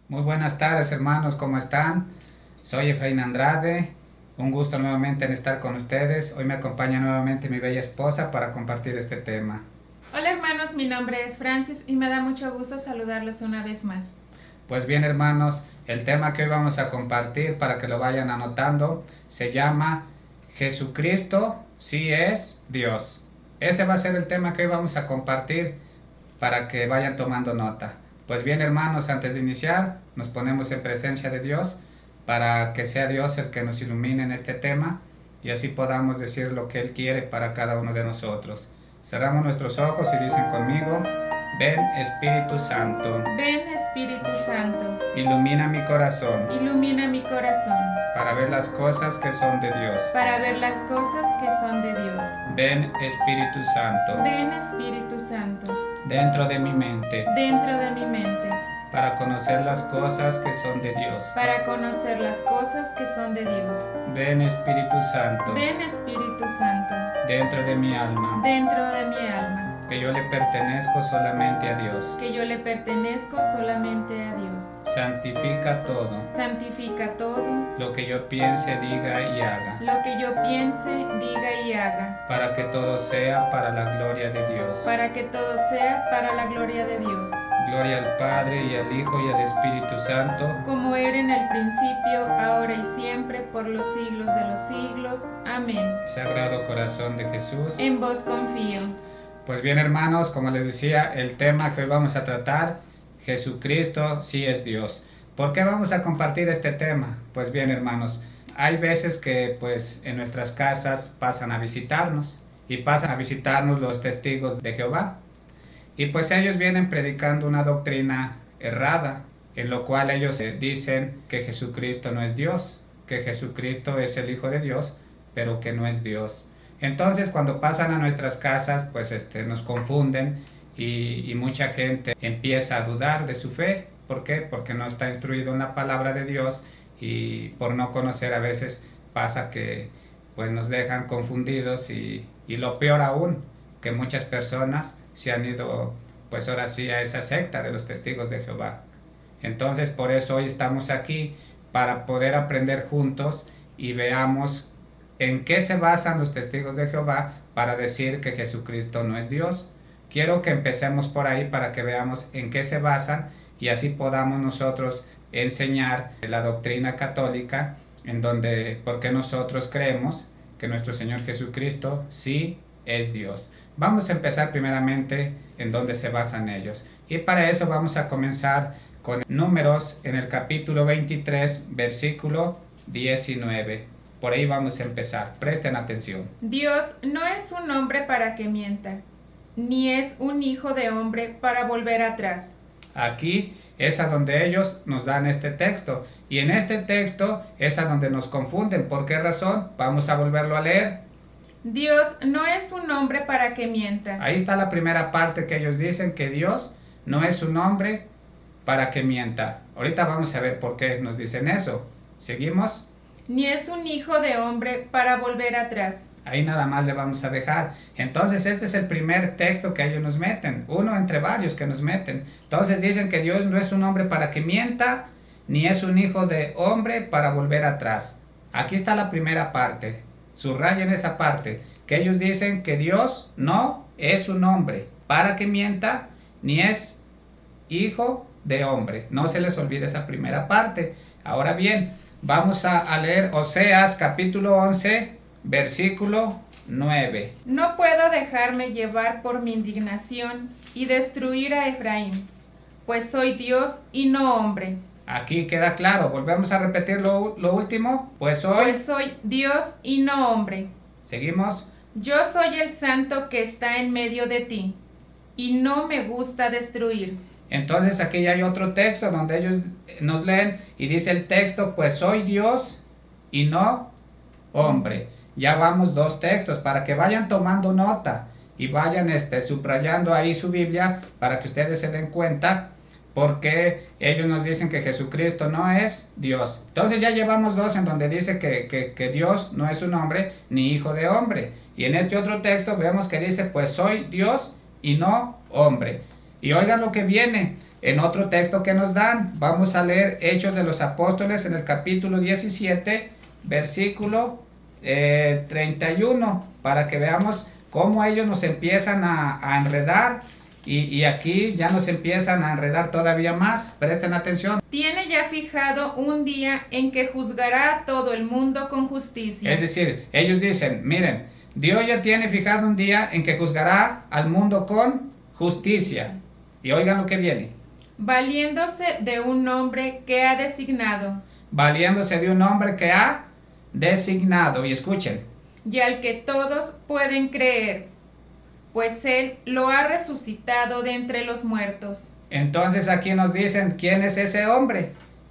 Muy buenas tardes, hermanos, ¿cómo están? Soy Efraín Andrade, un gusto nuevamente en estar con ustedes. Hoy me acompaña nuevamente mi bella esposa para compartir este tema. Hola hermanos, mi nombre es Francis y me da mucho gusto saludarlos una vez más. Pues bien, hermanos, el tema que hoy vamos a compartir, para que lo vayan anotando, se llama Jesucristo sí es Dios. Ese va a ser el tema que hoy vamos a compartir para que vayan tomando nota. Pues bien, hermanos, antes de iniciar, nos ponemos en presencia de Dios para que sea Dios el que nos ilumine en este tema y así podamos decir lo que Él quiere para cada uno de nosotros. Cerramos nuestros ojos y dicen conmigo: ven Espíritu Santo, Ven Espíritu Santo, ilumina mi corazón ilumina mi corazón para ver las cosas que son de Dios. para ver las cosas que son de Dios. Ven Espíritu Santo, Ven Espíritu Santo, dentro de mi mente dentro de mi mente, para conocer las cosas que son de Dios. para conocer las cosas que son de Dios. Ven Espíritu Santo, Ven Espíritu Santo, dentro de mi alma, dentro de mi alma, que yo le pertenezco solamente a Dios. que yo le pertenezco solamente a Dios. Santifica todo Santifica todo lo que yo piense, diga y haga, lo que yo piense, diga y haga, para que todo sea para la gloria de Dios. para que todo sea para la gloria de Dios, Gloria al Padre y al Hijo y al Espíritu Santo. como era en el principio, ahora y siempre, por los siglos de los siglos. Amén. Sagrado Corazón de Jesús. En vos confío. Pues bien, hermanos, como les decía, el tema que hoy vamos a tratar, Jesucristo sí es Dios. ¿Por qué vamos a compartir este tema? Pues bien, hermanos, hay veces que pues en nuestras casas pasan a visitarnos y pasan a visitarnos los testigos de Jehová. Y pues ellos vienen predicando una doctrina errada, en lo cual ellos dicen que Jesucristo no es Dios, que Jesucristo es el Hijo de Dios, pero que no es Dios. Entonces cuando pasan a nuestras casas, pues nos confunden y mucha gente empieza a dudar de su fe. ¿Por qué? Porque no está instruido en la palabra de Dios y por no conocer a veces pasa que pues nos dejan confundidos y lo peor aún, que muchas personas se han ido pues ahora sí a esa secta de los testigos de Jehová. Entonces por eso hoy estamos aquí, para poder aprender juntos y veamos en qué se basan los testigos de Jehová para decir que Jesucristo no es Dios. Quiero que empecemos por ahí para que veamos en qué se basan y así podamos nosotros enseñar la doctrina católica, en donde, porque nosotros creemos que nuestro Señor Jesucristo sí es Dios. Vamos a empezar primeramente en donde se basan ellos. Y para eso vamos a comenzar con Números en el capítulo 23, versículo 19. Por ahí vamos a empezar. Presten atención. Dios no es un hombre para que mienta, ni es un hijo de hombre para volver atrás. Aquí es a donde ellos nos dan este texto. Y en este texto es a donde nos confunden. ¿Por qué razón? Vamos a volverlo a leer. Dios no es un hombre para que mienta. Ahí está la primera parte que ellos dicen, que Dios no es un hombre para que mienta. Ahorita vamos a ver por qué nos dicen eso. ¿Seguimos? Ni es un hijo de hombre para volver atrás. Ahí nada más le vamos a dejar. Entonces este es el primer texto que ellos nos meten, uno entre varios que nos meten. Entonces dicen que Dios no es un hombre para que mienta, ni es un hijo de hombre para volver atrás. Aquí está la primera parte. Subrayen esa parte, que ellos dicen que Dios no es un hombre para que mienta, ni es hijo de hombre. No se les olvide esa primera parte. Ahora bien, vamos a leer Oseas capítulo 11, versículo 9. No puedo dejarme llevar por mi indignación y destruir a Efraín, pues soy Dios y no hombre. Aquí queda claro, volvemos a repetir lo último, pues soy Dios y no hombre. Seguimos. Yo soy el santo que está en medio de ti, y no me gusta destruir. Entonces aquí ya hay otro texto donde ellos nos leen y dice el texto, pues soy Dios y no hombre. Ya vamos dos textos para que vayan tomando nota y vayan subrayando ahí su Biblia para que ustedes se den cuenta porque ellos nos dicen que Jesucristo no es Dios. Entonces ya llevamos dos en donde dice que Dios no es un hombre ni hijo de hombre. Y en este otro texto vemos que dice, pues soy Dios y no hombre. Y oigan lo que viene en otro texto que nos dan. Vamos a leer Hechos de los Apóstoles en el capítulo 17, versículo 31, para que veamos cómo ellos nos empiezan a enredar. Y aquí ya nos empiezan a enredar todavía más. Presten atención. Tiene ya fijado un día en que juzgará a todo el mundo con justicia. Es decir, ellos dicen, miren, Dios ya tiene fijado un día en que juzgará al mundo con justicia. Y oigan lo que viene. Valiéndose de un hombre que ha designado. Valiéndose de un hombre que ha designado. Y escuchen. Y al que todos pueden creer, pues él lo ha resucitado de entre los muertos. Entonces aquí nos dicen quién es ese hombre.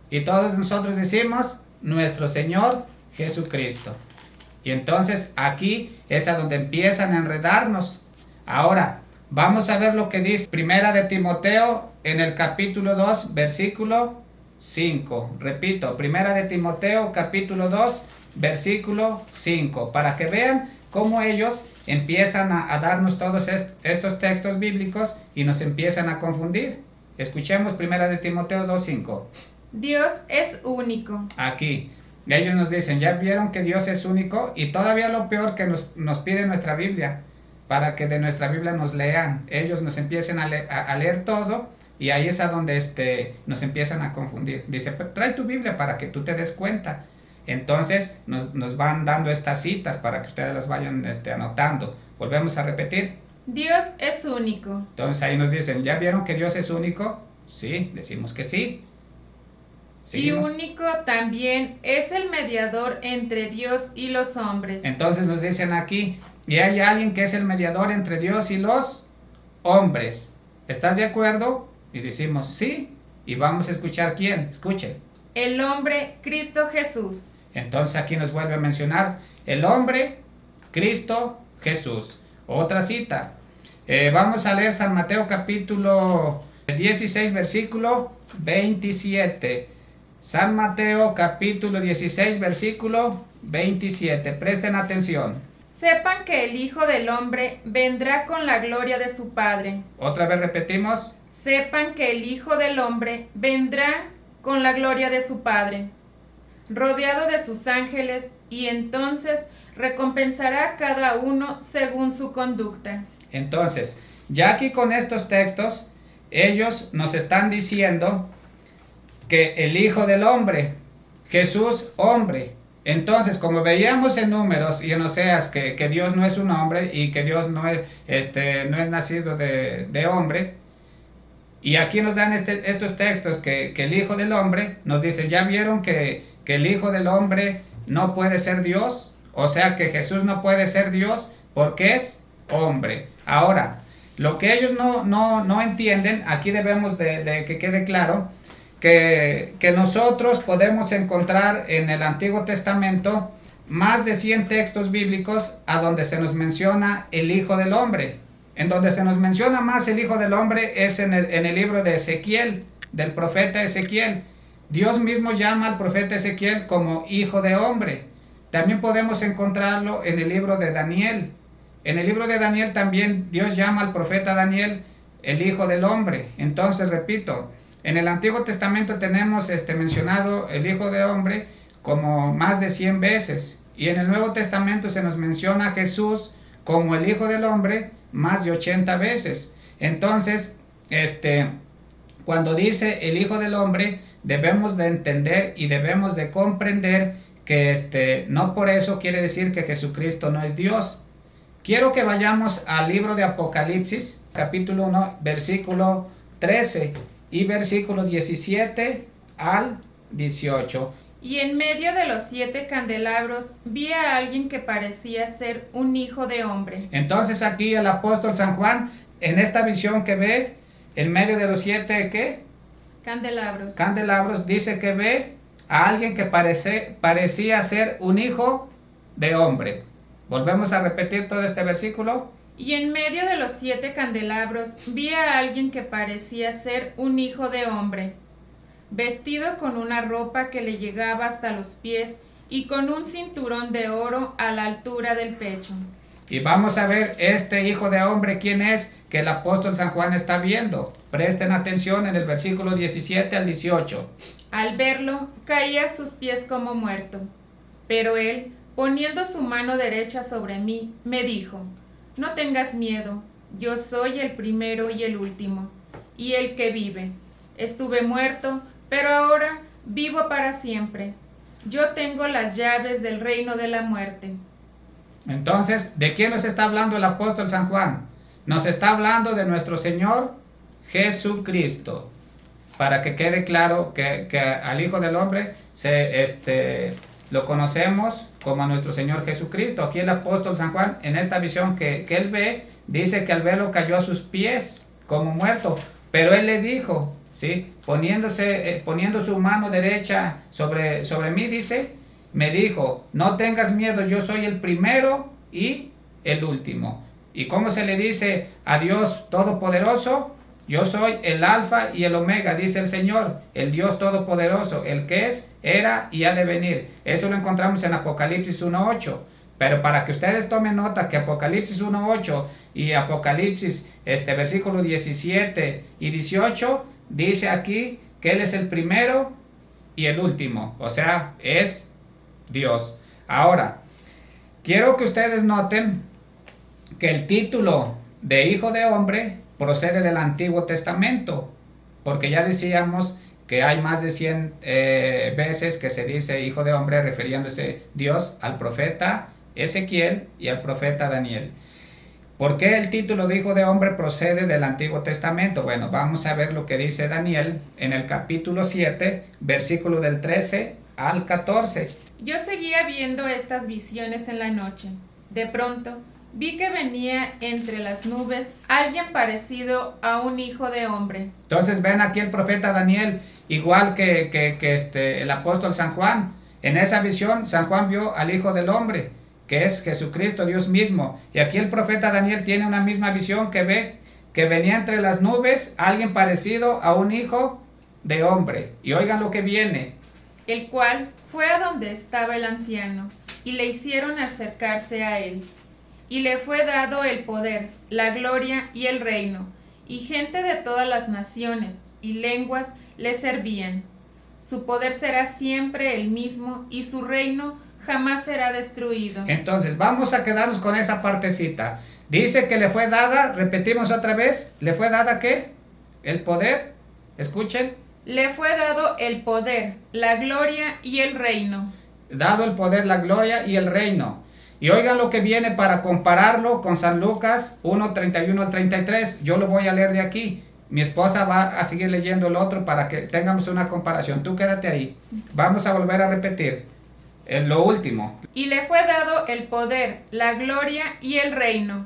Y todos nosotros decimos, nuestro Señor Jesucristo. Y entonces aquí es a donde empiezan a enredarnos. Ahora, vamos a ver lo que dice Primera de Timoteo en el capítulo 2, versículo 5. Repito, Primera de Timoteo, capítulo 2, versículo 5. Para que vean cómo ellos empiezan a darnos todos estos textos bíblicos y nos empiezan a confundir. Escuchemos Primera de Timoteo 2:5. Dios es único. Aquí, ellos nos dicen, ya vieron que Dios es único, y todavía lo peor que nos pide nuestra Biblia, para que de nuestra Biblia nos lean. Ellos nos empiecen a leer todo, y ahí es a donde nos empiezan a confundir. Dice, trae tu Biblia para que tú te des cuenta. Entonces nos van dando estas citas para que ustedes las vayan anotando. Volvemos a repetir. Dios es único. Entonces ahí nos dicen, ¿ya vieron que Dios es único? Sí, decimos que sí. ¿Seguimos? Y único también es el mediador entre Dios y los hombres. Entonces nos dicen aquí, y hay alguien que es el mediador entre Dios y los hombres. ¿Estás de acuerdo? Y decimos sí, y vamos a escuchar quién. Escuchen. El hombre, Cristo Jesús. Entonces aquí nos vuelve a mencionar el hombre, Cristo Jesús. Otra cita. Vamos a leer San Mateo capítulo 16, versículo 27. San Mateo capítulo 16, versículo 27. Presten atención. Sepan que el Hijo del Hombre vendrá con la gloria de su Padre. Otra vez repetimos. Sepan que el Hijo del Hombre vendrá con la gloria de su Padre, rodeado de sus ángeles, y entonces recompensará a cada uno según su conducta. Entonces, ya aquí con estos textos, ellos nos están diciendo que el Hijo del Hombre, Jesús hombre. Entonces, como veíamos en Números y en Oseas que Dios no es un hombre y que Dios no es nacido de hombre, y aquí nos dan estos textos que el Hijo del Hombre nos dice, ¿ya vieron que el Hijo del Hombre no puede ser Dios? O sea que Jesús no puede ser Dios porque es hombre. Ahora, lo que ellos no entienden, aquí debemos de que quede claro, que nosotros podemos encontrar en el Antiguo Testamento más de 100 textos bíblicos a donde se nos menciona el Hijo del Hombre. En donde se nos menciona más el Hijo del Hombre es en el libro de Ezequiel, del profeta Ezequiel. Dios mismo llama al profeta Ezequiel como Hijo de Hombre. También podemos encontrarlo en el libro de Daniel. En el libro de Daniel también Dios llama al profeta Daniel el Hijo del Hombre. Entonces, repito, en el Antiguo Testamento tenemos mencionado el Hijo de Hombre como más de 100 veces. Y en el Nuevo Testamento se nos menciona a Jesús como el Hijo del Hombre más de 80 veces. Entonces, cuando dice el Hijo del Hombre, debemos de entender y debemos de comprender que no por eso quiere decir que Jesucristo no es Dios. Quiero que vayamos al libro de Apocalipsis, capítulo 1, versículo 13 y versículo 17 al 18. Y en medio de los 7 candelabros vi a alguien que parecía ser un hijo de hombre. Entonces aquí el apóstol San Juan, en esta visión que ve, en medio de los 7, ¿qué? Candelabros. Candelabros, dice que ve a alguien que parecía ser un hijo de hombre. Volvemos a repetir todo este versículo. Y en medio de los 7 candelabros vi a alguien que parecía ser un hijo de hombre, vestido con una ropa que le llegaba hasta los pies y con un cinturón de oro a la altura del pecho. Y vamos a ver este hijo de hombre quién es que el apóstol San Juan está viendo. Presten atención en el versículo 17 al 18. Al verlo, caí a sus pies como muerto. Pero él, poniendo su mano derecha sobre mí, me dijo: no tengas miedo, yo soy el primero y el último, y el que vive. Estuve muerto, pero ahora vivo para siempre. Yo tengo las llaves del reino de la muerte. Entonces, ¿de quién nos está hablando el apóstol San Juan? Nos está hablando de nuestro Señor Jesucristo. Para que quede claro que al Hijo del Hombre lo conocemos como a nuestro Señor Jesucristo. Aquí el apóstol San Juan, en esta visión que él ve, dice que al verlo cayó a sus pies como muerto. Pero él le dijo, ¿sí? Poniendo su mano derecha sobre mí, dice, me dijo: no tengas miedo, yo soy el primero y el último. ¿Y cómo se le dice a Dios Todopoderoso? Yo soy el alfa y el omega, dice el Señor, el Dios Todopoderoso, el que es, era y ha de venir. Eso lo encontramos en Apocalipsis 1:8. Pero para que ustedes tomen nota que Apocalipsis 1:8 y Apocalipsis versículo 17 y 18, dice aquí que Él es el primero y el último, o sea, es Dios. Ahora, quiero que ustedes noten que el título de Hijo de Hombre procede del Antiguo Testamento, porque ya decíamos que hay más de 100 veces que se dice Hijo de Hombre refiriéndose Dios al profeta Ezequiel y al profeta Daniel. ¿Por qué el título de Hijo de Hombre procede del Antiguo Testamento? Bueno, vamos a ver lo que dice Daniel en el capítulo 7, versículo del 13 al 14. Yo seguía viendo estas visiones en la noche. De pronto, vi que venía entre las nubes alguien parecido a un hijo de hombre. Entonces ven aquí el profeta Daniel, igual que el apóstol San Juan. En esa visión San Juan vio al Hijo del Hombre, que es Jesucristo, Dios mismo. Y aquí el profeta Daniel tiene una misma visión, que ve que venía entre las nubes alguien parecido a un hijo de hombre. Y oigan lo que viene. El cual fue a donde estaba el anciano, y le hicieron acercarse a él. Y le fue dado el poder, la gloria y el reino, y gente de todas las naciones y lenguas le servían. Su poder será siempre el mismo, y su reino jamás será destruido. Entonces, vamos a quedarnos con esa partecita. Dice que le fue dada, repetimos otra vez, ¿le fue dada qué? El poder, escuchen. Le fue dado el poder, la gloria y el reino. Dado el poder, la gloria y el reino. Y oigan lo que viene para compararlo con San Lucas 1:31 al 33. Yo lo voy a leer de aquí. Mi esposa va a seguir leyendo el otro para que tengamos una comparación. Tú quédate ahí. Vamos a volver a repetir. Es lo último. Y le fue dado el poder, la gloria y el reino.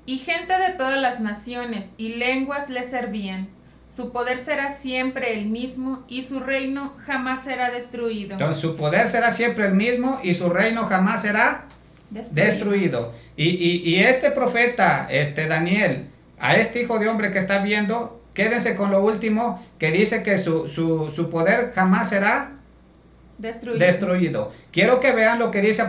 Y gente de todas las naciones y lenguas le servían. Su poder será siempre el mismo, y su reino jamás será destruido. Entonces su poder será siempre el mismo y su reino jamás será destruido. Y este profeta, Daniel, a este hijo de hombre que está viendo, quédense con lo último, que dice que su poder jamás será destruido. Quiero que vean lo que dice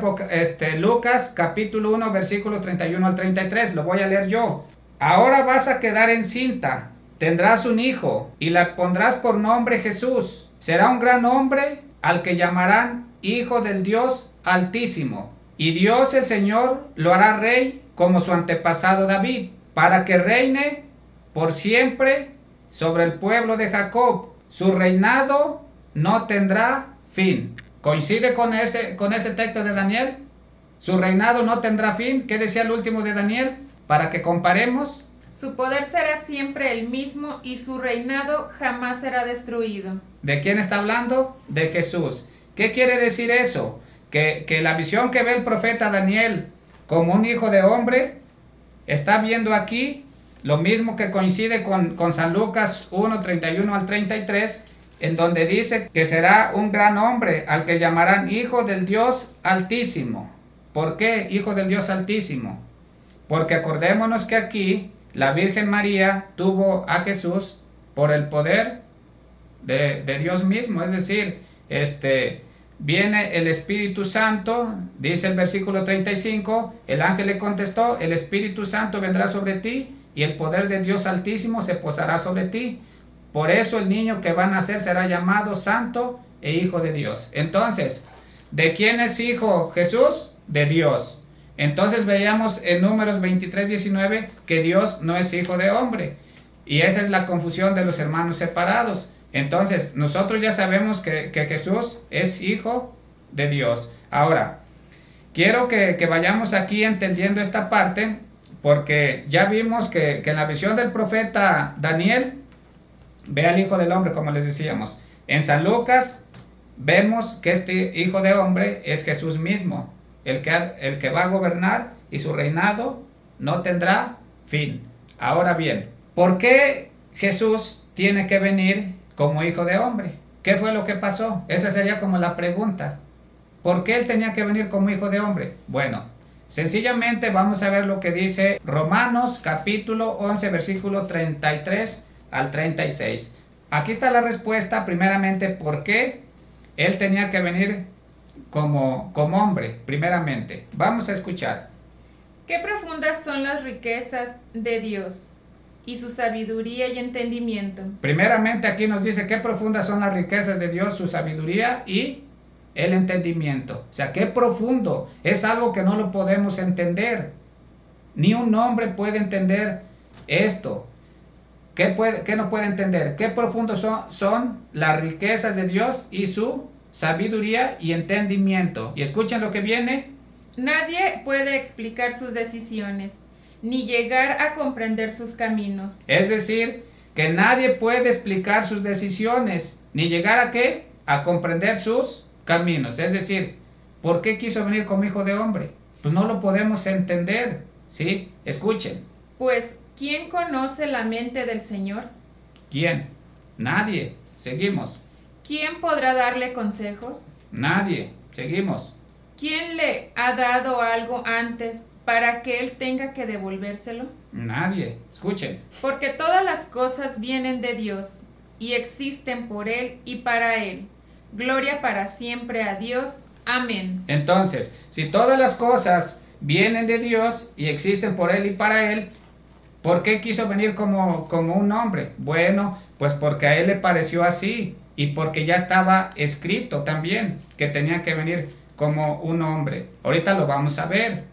Lucas capítulo 1 versículo 31 al 33. Lo voy a leer yo. Ahora vas a quedar encinta, tendrás un hijo y le pondrás por nombre Jesús. Será un gran hombre al que llamarán Hijo del Dios Altísimo. Y Dios el Señor lo hará rey como su antepasado David, para que reine por siempre sobre el pueblo de Jacob. Su reinado no tendrá fin. ¿Coincide con ese texto de Daniel? Su reinado no tendrá fin. ¿Qué decía el último de Daniel? Para que comparemos. Su poder será siempre el mismo, y su reinado jamás será destruido. ¿De quién está hablando? De Jesús. ¿Qué quiere decir eso? Que la visión que ve el profeta Daniel como un hijo de hombre, está viendo aquí lo mismo que coincide con San Lucas 1, 31 al 33, en donde dice que será un gran hombre al que llamarán Hijo del Dios Altísimo. ¿Por qué Hijo del Dios Altísimo? Porque acordémonos que aquí la Virgen María tuvo a Jesús por el poder de Dios mismo, es decir, viene el Espíritu Santo, dice el versículo 35, el ángel le contestó, el Espíritu Santo vendrá sobre ti y el poder de Dios Altísimo se posará sobre ti. Por eso el niño que va a nacer será llamado Santo e Hijo de Dios. Entonces, ¿de quién es hijo Jesús? De Dios. Entonces veíamos en Números 23:19 que Dios no es hijo de hombre. Y esa es la confusión de los hermanos separados. Entonces, nosotros ya sabemos que Jesús es hijo de Dios. Ahora, quiero que vayamos aquí entendiendo esta parte, porque ya vimos que en la visión del profeta Daniel, ve al Hijo del Hombre, como les decíamos. En San Lucas, vemos que este Hijo de Hombre es Jesús mismo, el que va a gobernar y su reinado no tendrá fin. Ahora bien, ¿por qué Jesús tiene que venir como hijo de hombre? ¿Qué fue lo que pasó? Esa sería como la pregunta. ¿Por qué él tenía que venir como hijo de hombre? Bueno, sencillamente vamos a ver lo que dice Romanos capítulo 11, versículo 33 al 36. Aquí está la respuesta, primeramente, ¿por qué él tenía que venir como hombre? Primeramente, vamos a escuchar. Qué profundas son las riquezas de Dios y su sabiduría y entendimiento. Primeramente aquí nos dice qué profundas son las riquezas de Dios, su sabiduría y el entendimiento. O sea, qué profundo. Es algo que no lo podemos entender. Ni un hombre puede entender esto. ¿Qué no puede entender? Qué profundos son las riquezas de Dios y su sabiduría y entendimiento. Y escuchen lo que viene. Nadie puede explicar sus decisiones, ni llegar a comprender sus caminos. Es decir, que nadie puede explicar sus decisiones, ni llegar a ¿qué? A comprender sus caminos. Es decir, ¿por qué quiso venir como hijo de hombre? Pues no lo podemos entender, ¿sí? Escuchen. Pues, ¿quién conoce la mente del Señor? ¿Quién? Nadie. Seguimos. ¿Quién podrá darle consejos? Nadie. Seguimos. ¿Quién le ha dado algo antes para que él tenga que devolvérselo? Nadie. Escuchen. Porque todas las cosas vienen de Dios y existen por él y para él. Gloria para siempre a Dios. Amén. Entonces, si todas las cosas vienen de Dios y existen por él y para él, ¿por qué quiso venir como un hombre? Bueno, pues porque a él le pareció así y porque ya estaba escrito también que tenía que venir como un hombre. Ahorita lo vamos a ver.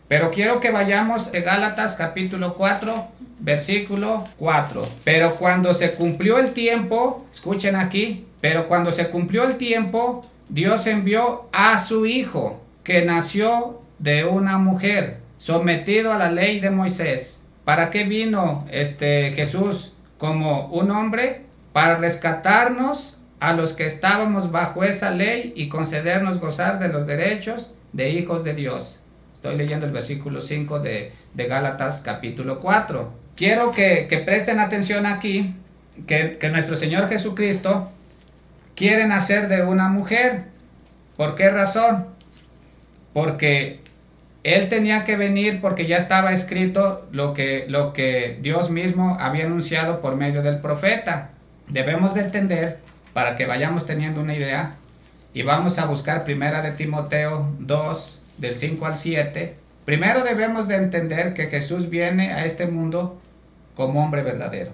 Pero quiero que vayamos a Gálatas capítulo 4, versículo 4. Pero cuando se cumplió el tiempo, escuchen aquí, pero cuando se cumplió el tiempo, Dios envió a su Hijo, que nació de una mujer, sometido a la ley de Moisés. ¿Para qué vino Jesús como un hombre? Para rescatarnos a los que estábamos bajo esa ley y concedernos gozar de los derechos de hijos de Dios. Estoy leyendo el versículo 5 de Gálatas capítulo 4. Quiero que presten atención aquí, que nuestro Señor Jesucristo quiere nacer de una mujer. ¿Por qué razón? Porque Él tenía que venir porque ya estaba escrito lo que Dios mismo había anunciado por medio del profeta. Debemos de entender, para que vayamos teniendo una idea, y vamos a buscar primera de Timoteo 2, del 5 al 7. Primero debemos de entender que Jesús viene a este mundo como hombre verdadero.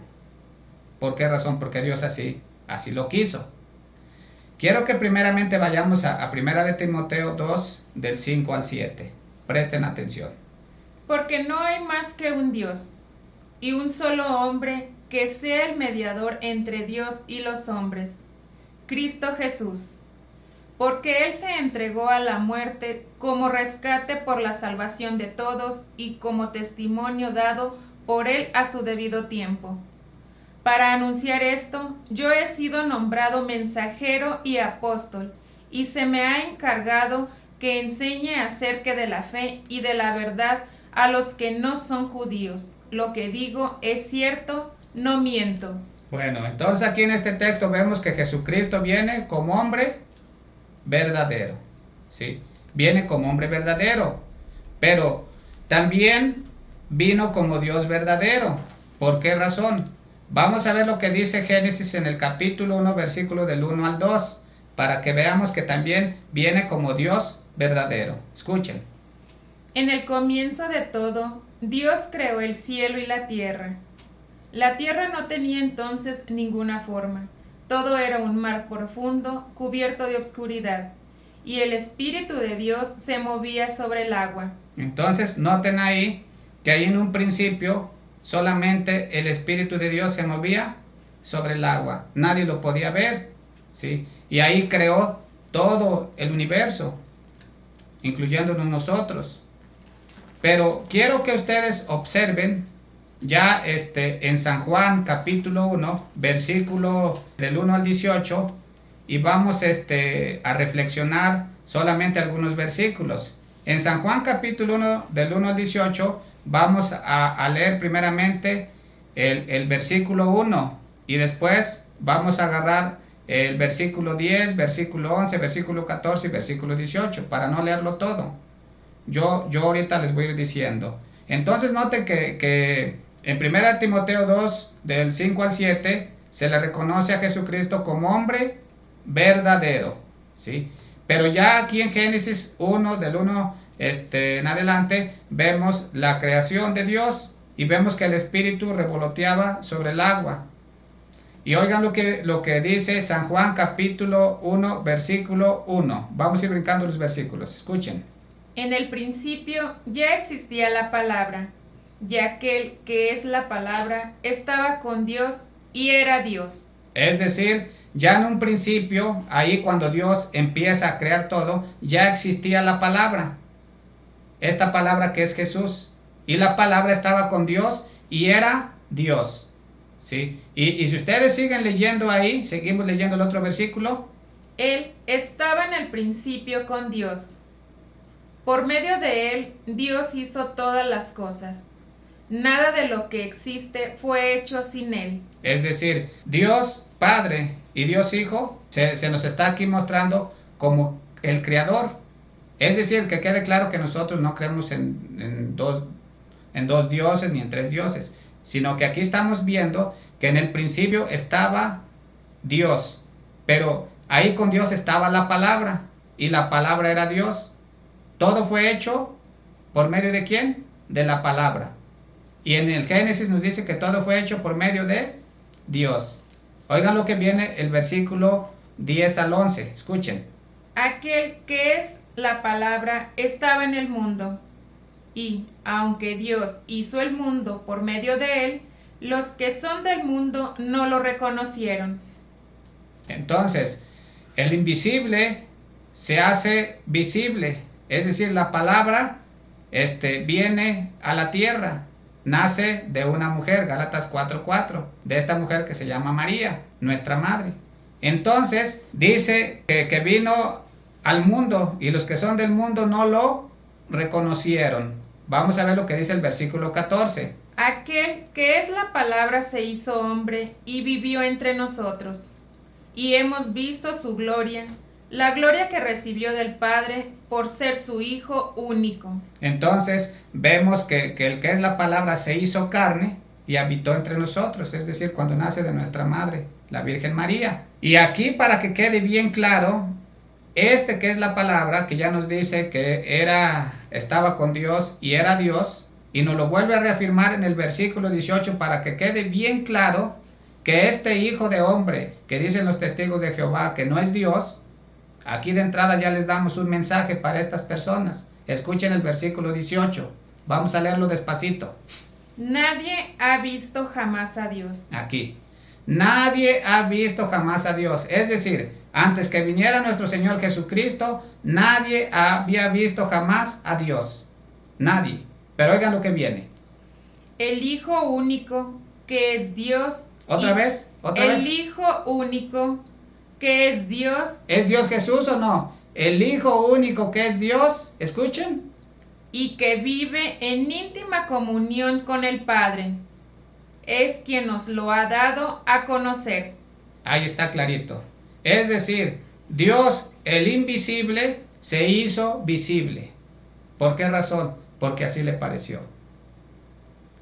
¿Por qué razón? Porque Dios así lo quiso. Quiero que primeramente vayamos a primera de Timoteo 2, del 5 al 7. Presten atención. Porque no hay más que un Dios, y un solo hombre que sea el mediador entre Dios y los hombres, Cristo Jesús. Porque Él se entregó a la muerte como rescate por la salvación de todos y como testimonio dado por Él a su debido tiempo. Para anunciar esto, yo he sido nombrado mensajero y apóstol, y se me ha encargado que enseñe acerca de la fe y de la verdad a los que no son judíos. Lo que digo es cierto, no miento. Bueno, entonces aquí en este texto vemos que Jesucristo viene como hombre verdadero, ¿sí? Viene como hombre verdadero, pero también vino como Dios verdadero. ¿Por qué razón? Vamos a ver lo que dice Génesis en el capítulo 1, versículo del 1 al 2, para que veamos que también viene como Dios verdadero. Escuchen. En el comienzo de todo, Dios creó el cielo y la tierra. La tierra no tenía entonces ninguna forma. Todo era un mar profundo, cubierto de obscuridad, y el Espíritu de Dios se movía sobre el agua. Entonces, noten ahí que ahí en un principio solamente el Espíritu de Dios se movía sobre el agua. Nadie lo podía ver, ¿sí? Y ahí creó todo el universo, incluyéndonos nosotros. Pero quiero que ustedes observen ya en San Juan capítulo 1, versículo del 1 al 18, y vamos a reflexionar solamente algunos versículos. En San Juan capítulo 1, del 1 al 18, vamos a leer primeramente el versículo 1 y después vamos a agarrar el versículo 10, versículo 11, versículo 14 y versículo 18, para no leerlo todo. Yo ahorita les voy a ir diciendo. Entonces noten que en 1 Timoteo 2, del 5 al 7, se le reconoce a Jesucristo como hombre verdadero, ¿sí? Pero ya aquí en Génesis 1, del 1 en adelante, vemos la creación de Dios y vemos que el Espíritu revoloteaba sobre el agua. Y oigan lo que dice San Juan capítulo 1, versículo 1. Vamos a ir brincando los versículos, escuchen. En el principio ya existía la palabra, y aquel que es la palabra estaba con Dios y era Dios. Es decir, ya en un principio, ahí cuando Dios empieza a crear todo, ya existía la palabra. Esta palabra que es Jesús. Y la palabra estaba con Dios y era Dios. ¿Sí? Y si ustedes siguen leyendo ahí, seguimos leyendo el otro versículo. Él estaba en el principio con Dios. Por medio de él, Dios hizo todas las cosas. Nada de lo que existe fue hecho sin él. Es decir, Dios Padre y Dios Hijo se nos está aquí mostrando como el Creador. Es decir, que quede claro que nosotros no creemos en dos dioses ni en tres dioses, sino que aquí estamos viendo que en el principio estaba Dios, pero ahí con Dios estaba la palabra, y la palabra era Dios. Todo fue hecho por medio de ¿quién? De la palabra. Y en el Génesis nos dice que todo fue hecho por medio de Dios. Oigan lo que viene el versículo 10 al 11. Escuchen. Aquel que es la palabra estaba en el mundo. Y, aunque Dios hizo el mundo por medio de él, los que son del mundo no lo reconocieron. Entonces, el invisible se hace visible. Es decir, la palabra viene a la tierra. Nace de una mujer, Gálatas 4:4, de esta mujer que se llama María, nuestra madre. Entonces dice que vino al mundo y los que son del mundo no lo reconocieron. Vamos a ver lo que dice el versículo 14. Aquel que es la palabra se hizo hombre y vivió entre nosotros, y hemos visto su gloria, la gloria que recibió del Padre por ser su Hijo único. Entonces vemos que el que es la palabra se hizo carne y habitó entre nosotros, es decir, cuando nace de nuestra madre, la Virgen María. Y aquí, para que quede bien claro, que es la palabra, que ya nos dice que estaba con Dios y era Dios, y nos lo vuelve a reafirmar en el versículo 18 para que quede bien claro que este hijo de hombre, que dicen los testigos de Jehová que no es Dios. Aquí de entrada ya les damos un mensaje para estas personas. Escuchen el versículo 18. Vamos a leerlo despacito. Nadie ha visto jamás a Dios. Aquí. Nadie ha visto jamás a Dios. Es decir, antes que viniera nuestro Señor Jesucristo, nadie había visto jamás a Dios. Nadie. Pero oigan lo que viene. El Hijo único, que es Dios. ¿Otra vez? El Hijo único, que es Dios. ¿Es Dios Jesús o no? El Hijo único que es Dios, escuchen. Y que vive en íntima comunión con el Padre. Es quien nos lo ha dado a conocer. Ahí está clarito. Es decir, Dios, el invisible, se hizo visible. ¿Por qué razón? Porque así le pareció.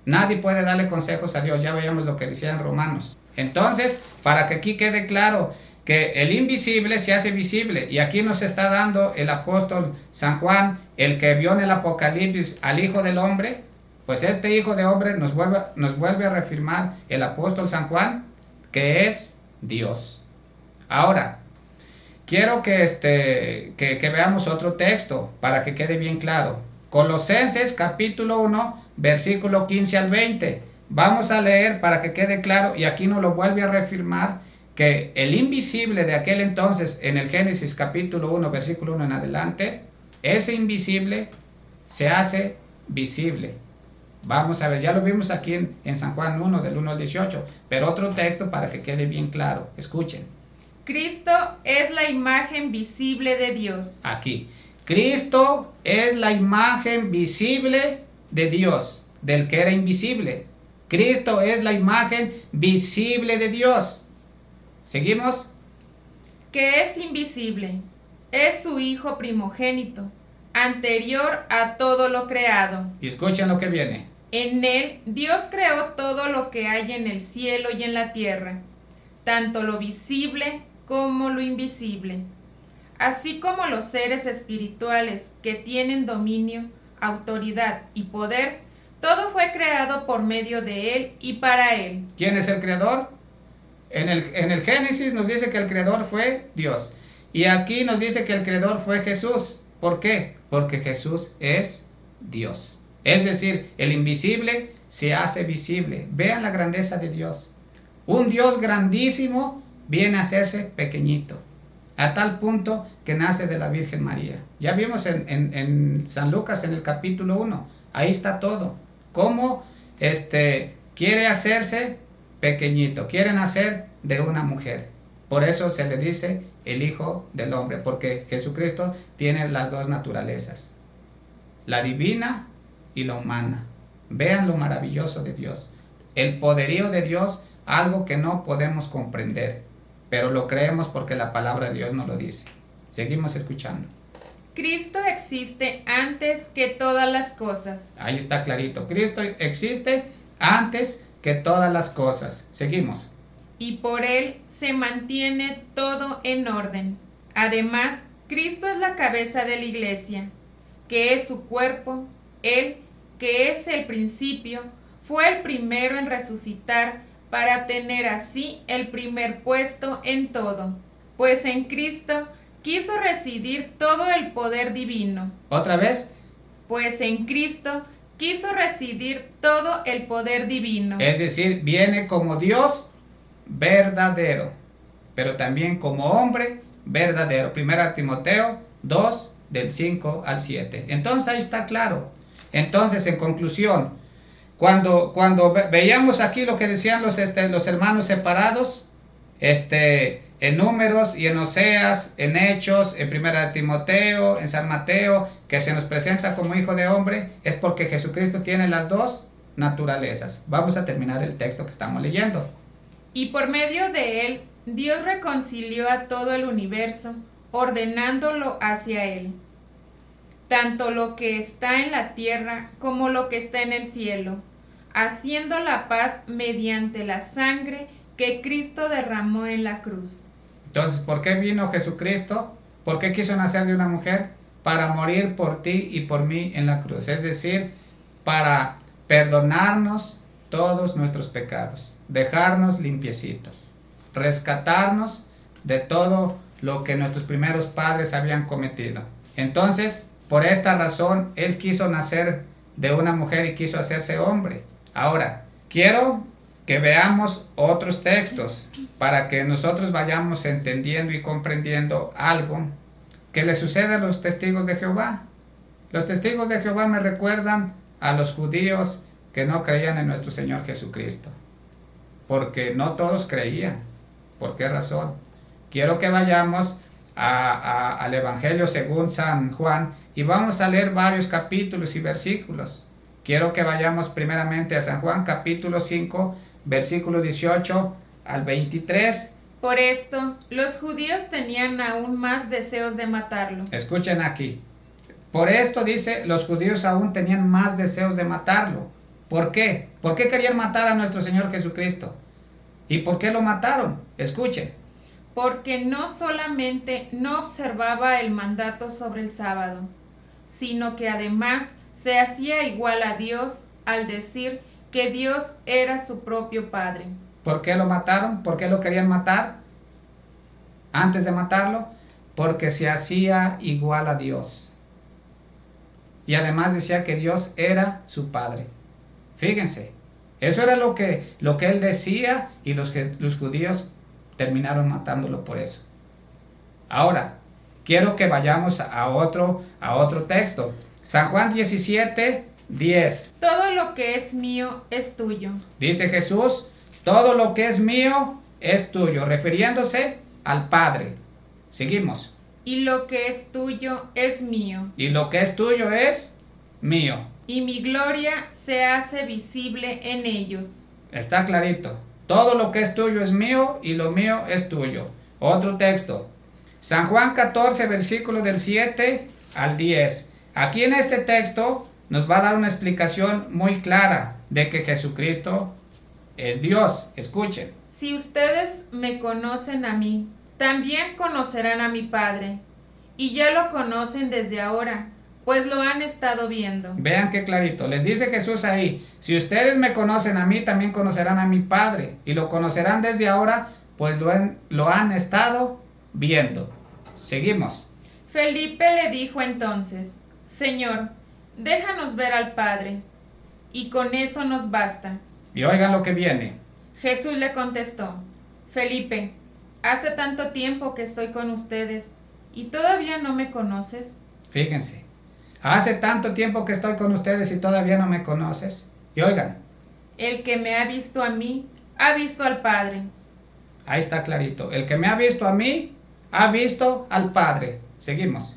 Nadie puede darle consejos a Dios. Ya veíamos lo que decía en Romanos. Entonces, para que aquí quede claro que el invisible se hace visible, y aquí nos está dando el apóstol San Juan, el que vio en el Apocalipsis al Hijo del Hombre, pues este Hijo de Hombre nos vuelve a reafirmar el apóstol San Juan, que es Dios. Ahora, quiero que veamos otro texto para que quede bien claro. Colosenses capítulo 1, versículo 15 al 20. Vamos a leer para que quede claro, y aquí nos lo vuelve a reafirmar, que el invisible de aquel entonces, en el Génesis capítulo 1, versículo 1 en adelante, ese invisible se hace visible. Vamos a ver, ya lo vimos aquí en San Juan 1, del 1 al 18, pero otro texto para que quede bien claro. Escuchen. Cristo es la imagen visible de Dios. Aquí. Cristo es la imagen visible de Dios, del que era invisible. Cristo es la imagen visible de Dios. ¿Seguimos? Que es invisible. Es su Hijo primogénito, anterior a todo lo creado. Y escuchen lo que viene. En él Dios creó todo lo que hay en el cielo y en la tierra, tanto lo visible como lo invisible, así como los seres espirituales que tienen dominio, autoridad y poder. Todo fue creado por medio de él y para él. ¿Quién es el creador? En el Génesis nos dice que el creador fue Dios. Y aquí nos dice que el creador fue Jesús. ¿Por qué? Porque Jesús es Dios. Es decir, el invisible se hace visible. Vean la grandeza de Dios. Un Dios grandísimo viene a hacerse pequeñito, a tal punto que nace de la Virgen María. Ya vimos en San Lucas en el capítulo 1. Ahí está todo. Cómo quiere hacerse pequeñito, quiere nacer de una mujer. Por eso se le dice el Hijo del Hombre, porque Jesucristo tiene las dos naturalezas, la divina y la humana. Vean lo maravilloso de Dios, el poderío de Dios, algo que no podemos comprender, pero lo creemos porque la palabra de Dios nos lo dice. Seguimos escuchando. Cristo existe antes que todas las cosas. Ahí está clarito. Cristo existe antes que todas las cosas. Seguimos. Y por él se mantiene todo en orden. Además, Cristo es la cabeza de la iglesia, que es su cuerpo. Él, que es el principio, fue el primero en resucitar para tener así el primer puesto en todo. Pues en Cristo quiso residir todo el poder divino. ¿Otra vez? Pues en Cristo quiso residir todo el poder divino. Es decir, viene como Dios verdadero, pero también como hombre verdadero. 1 Timoteo 2, del 5 al 7. Entonces ahí está claro. Entonces, en conclusión, cuando veíamos aquí lo que decían los hermanos separados, en Números y en Oseas, en Hechos, en 1 Timoteo, en San Mateo, que se nos presenta como hijo de hombre, es porque Jesucristo tiene las dos naturalezas. Vamos a terminar el texto que estamos leyendo. Y por medio de él, Dios reconcilió a todo el universo, ordenándolo hacia él, tanto lo que está en la tierra como lo que está en el cielo, haciendo la paz mediante la sangre que Cristo derramó en la cruz. Entonces, ¿por qué vino Jesucristo? ¿Por qué quiso nacer de una mujer? Para morir por ti y por mí en la cruz. Es decir, para perdonarnos todos nuestros pecados, dejarnos limpiecitos, rescatarnos de todo lo que nuestros primeros padres habían cometido. Entonces, por esta razón, Él quiso nacer de una mujer y quiso hacerse hombre. Ahora, quiero que veamos otros textos para que nosotros vayamos entendiendo y comprendiendo algo que le sucede a los testigos de Jehová. Los testigos de Jehová me recuerdan a los judíos que no creían en nuestro Señor Jesucristo, porque no todos creían. ¿Por qué razón? Quiero que vayamos al Evangelio según San Juan y vamos a leer varios capítulos y versículos. Quiero que vayamos primeramente a San Juan capítulo 5, versículo 18 al 23. Por esto, los judíos tenían aún más deseos de matarlo. Escuchen aquí. Por esto dice, los judíos aún tenían más deseos de matarlo. ¿Por qué? ¿Por qué querían matar a nuestro Señor Jesucristo? ¿Y por qué lo mataron? Escuchen. Porque no solamente no observaba el mandato sobre el sábado, sino que además se hacía igual a Dios al decir que Dios era su propio Padre. ¿Por qué lo mataron? ¿Por qué lo querían matar? Antes de matarlo, porque se hacía igual a Dios. Y además decía que Dios era su Padre. Fíjense, eso era lo que él decía, y los judíos terminaron matándolo por eso. Ahora, quiero que vayamos a otro texto. San Juan 17:10. Todo lo que es mío es tuyo. Dice Jesús, todo lo que es mío es tuyo, refiriéndose al Padre. Seguimos. Y lo que es tuyo es mío. Y lo que es tuyo es mío. Y mi gloria se hace visible en ellos. Está clarito. Todo lo que es tuyo es mío y lo mío es tuyo. Otro texto. San Juan 14, versículo del 7 al 10. Aquí en este texto nos va a dar una explicación muy clara de que Jesucristo es Dios. Escuchen. Si ustedes me conocen a mí, también conocerán a mi Padre. Y ya lo conocen desde ahora, pues lo han estado viendo. Vean qué clarito. Les dice Jesús ahí, si ustedes me conocen a mí, también conocerán a mi Padre. Y lo conocerán desde ahora, pues lo han estado viendo. Seguimos. Felipe le dijo entonces, Señor, déjanos ver al Padre, y con eso nos basta. Y oigan lo que viene. Jesús le contestó, Felipe, hace tanto tiempo que estoy con ustedes, ¿y todavía no me conoces? Fíjense, hace tanto tiempo que estoy con ustedes y todavía no me conoces. Y oigan. El que me ha visto a mí, ha visto al Padre. Ahí está clarito. El que me ha visto a mí, ha visto al Padre. Seguimos.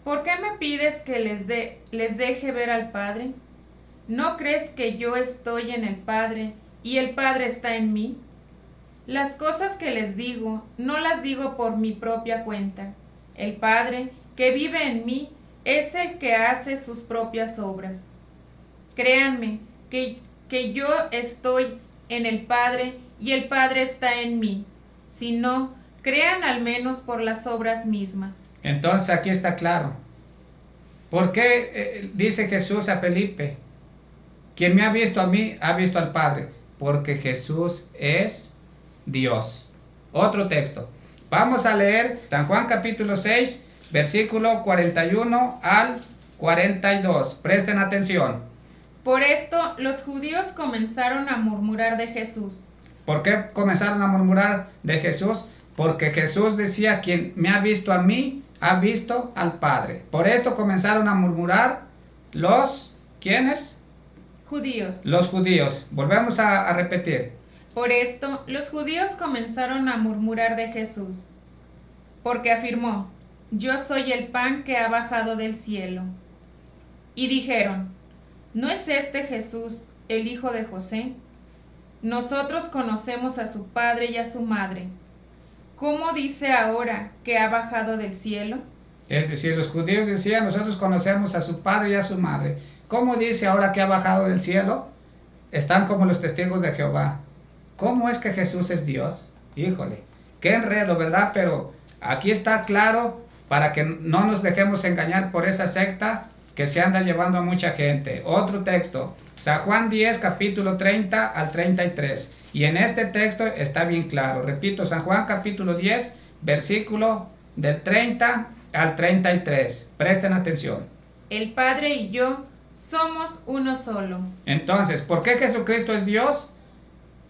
¿Por qué me pides que les deje ver al Padre? ¿No crees que yo estoy en el Padre y el Padre está en mí? Las cosas que les digo, no las digo por mi propia cuenta. El Padre que vive en mí es el que hace sus propias obras. Créanme que yo estoy en el Padre y el Padre está en mí. Si no, crean al menos por las obras mismas. Entonces aquí está claro. ¿Por qué dice Jesús a Felipe? Quien me ha visto a mí, ha visto al Padre. Porque Jesús es Dios. Otro texto. Vamos a leer San Juan capítulo 6, versículo 41 al 42. Presten atención. Por esto los judíos comenzaron a murmurar de Jesús. ¿Por qué comenzaron a murmurar de Jesús? Porque Jesús decía, quien me ha visto a mí, ha visto al Padre. Por esto comenzaron a murmurar los, ¿quiénes? Judíos. Los judíos. Volvemos a repetir. Por esto los judíos comenzaron a murmurar de Jesús, porque afirmó, yo soy el pan que ha bajado del cielo. Y dijeron, ¿no es este Jesús, el hijo de José? Nosotros conocemos a su padre y a su madre. ¿Cómo dice ahora que ha bajado del cielo? Es decir, los judíos decían, nosotros conocemos a su padre y a su madre. ¿Cómo dice ahora que ha bajado del cielo? Están como los testigos de Jehová. ¿Cómo es que Jesús es Dios? Híjole, qué enredo, ¿verdad? Pero aquí está claro para que no nos dejemos engañar por esa secta que se anda llevando a mucha gente. Otro texto, San Juan 10, capítulo 30 al 33. Y en este texto está bien claro. Repito, San Juan capítulo 10, versículo del 30 al 33. Presten atención. El Padre y yo somos uno solo. Entonces, ¿por qué Jesucristo es Dios?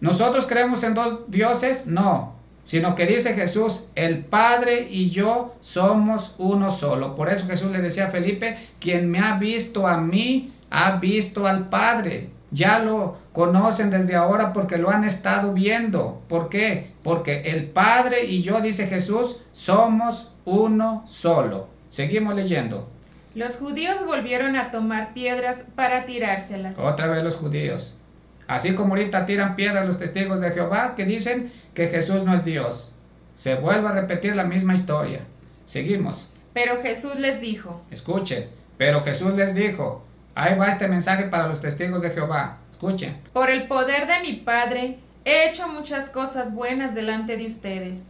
¿Nosotros creemos en dos dioses? No, sino que dice Jesús, el Padre y yo somos uno solo. Por eso Jesús le decía a Felipe, quien me ha visto a mí, ha visto al Padre. Ya lo conocen desde ahora porque lo han estado viendo. ¿Por qué? Porque el Padre y yo, dice Jesús, somos uno solo. Seguimos leyendo. Los judíos volvieron a tomar piedras para tirárselas. Otra vez los judíos. Así como ahorita tiran piedras los testigos de Jehová que dicen que Jesús no es Dios. Se vuelve a repetir la misma historia. Seguimos. Pero Jesús les dijo. Escuchen. Pero Jesús les dijo, Ahí va este mensaje para los testigos de Jehová. Escuchen. Por el poder de mi Padre, he hecho muchas cosas buenas delante de ustedes.